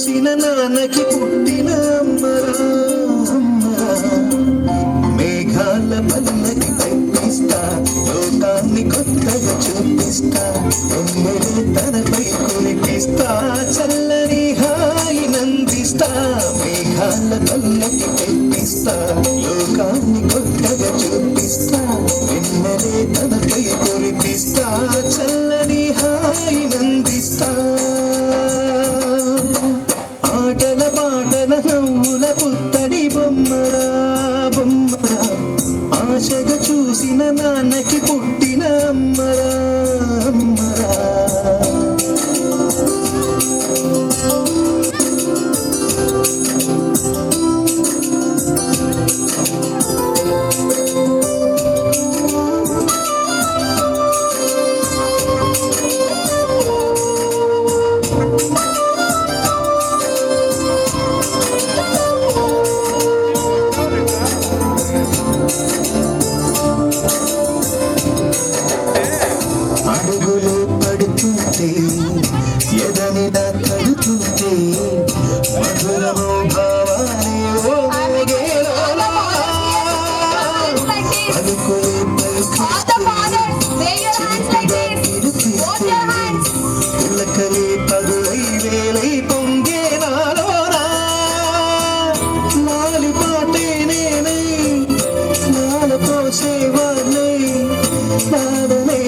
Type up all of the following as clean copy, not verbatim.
చూసిన నాన్నకి పుట్టిన మేఘాల పల్లకి తెప్పిస్తా, లోకాన్ని కొత్తగా చూపిస్తా, తనపై కురిపిస్తా, చల్లని హాయి నందిస్తా. మేఘాల పల్లకి తెప్పిస్తా, లోకాన్ని కొత్తగా చూపిస్తా, వెన్నెలే తనపై కురిపిస్తా, చల్లని హాయి నందిస్తా. ఆటల పాటల నవ్వుల పుత్తడి బొమ్మరా బొమ్మరా, ఆశగా చూసిన నాన్నకి పుట్టిన అమ్మరా అమ్మరా. అడుగులు పడుతుంటే ఎదనిలా కడుతుంటే మధురము భావాలే ఓ మోగేలా, పలుకులే పులకలే పదులై వేలై పొంగే నాలోనా. లాలి పాటే నేనై లాల పోసేవాణ్ణై, లాలనే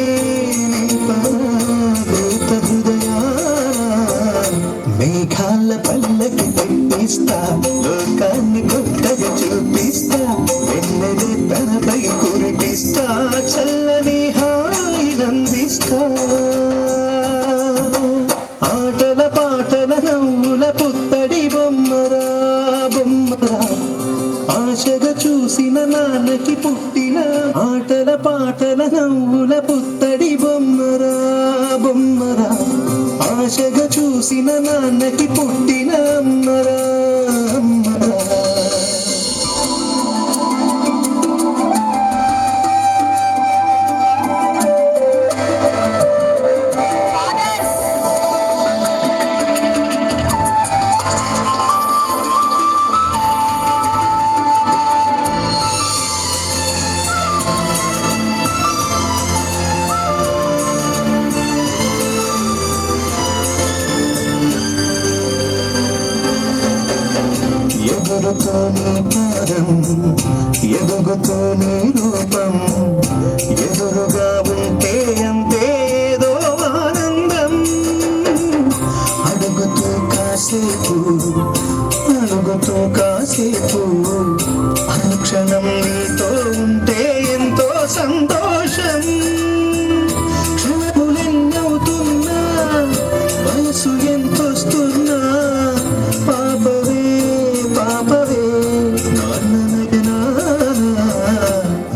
మేఘాల పల్లకి తెప్పిస్తా, లోకాన్ని కొత్తగా చూపిస్తా, వెన్నెలే తనపై కురిపిస్తా, చల్లని హాయి నందిస్తా. ఆటల పాటల నవ్వుల పుత్తడి బొమ్మరా బొమ్మరా, ఆశగా చూసిన నాన్నకి పుట్టిన. ఆటల పాటల నవ్వుల పుత్తడి బొమ్మరా బొమ్మరా, ఆశగా చూసిన నాన్నకి పుట్టిన అమ్మరా అమ్మరా. ఎదురుతోనే పాదం, ఎదుగుతోనే రూపం, ఎదురుగా ఉంటే అంతే ఏదో ఆనందం. అడుగుతూ కాసేపు అడుగుతూ కాసేపు, అనుక్షణం నీతో ఉంటే ఎంతో సంతోషం. క్షణములెన్నవుతున్నా, వయసు ఎంతొస్తున్నా, పాపవే పాపవే నాన్ననగనా.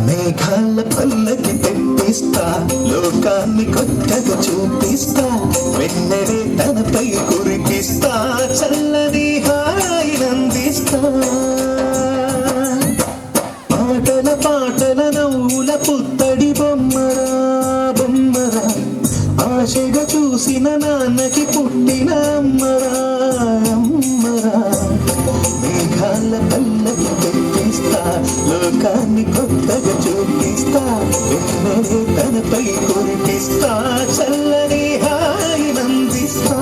మేఘాల పల్లకి తెప్పిస్తా, లోకాన్ని కొత్తగా చూపిస్తా, వెన్నెలే తనపై కురికిస్తా, చల్లని హాయి నందిస్తా. ఆటల పాటల నవ్వుల పుత్తడి బొమ్మరా బొమ్మరా, ఆశగా చూసిన నాన్నకి పుట్టిన అమ్మరా అమ్మరా. మేఘాల పల్లకి తెప్పిస్తా, లోకాన్ని కొత్తగా చూపిస్తా, వెన్నెలే తనపై కురిపిస్తా, చల్లని హాయి నందిస్తా.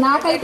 నాకైతే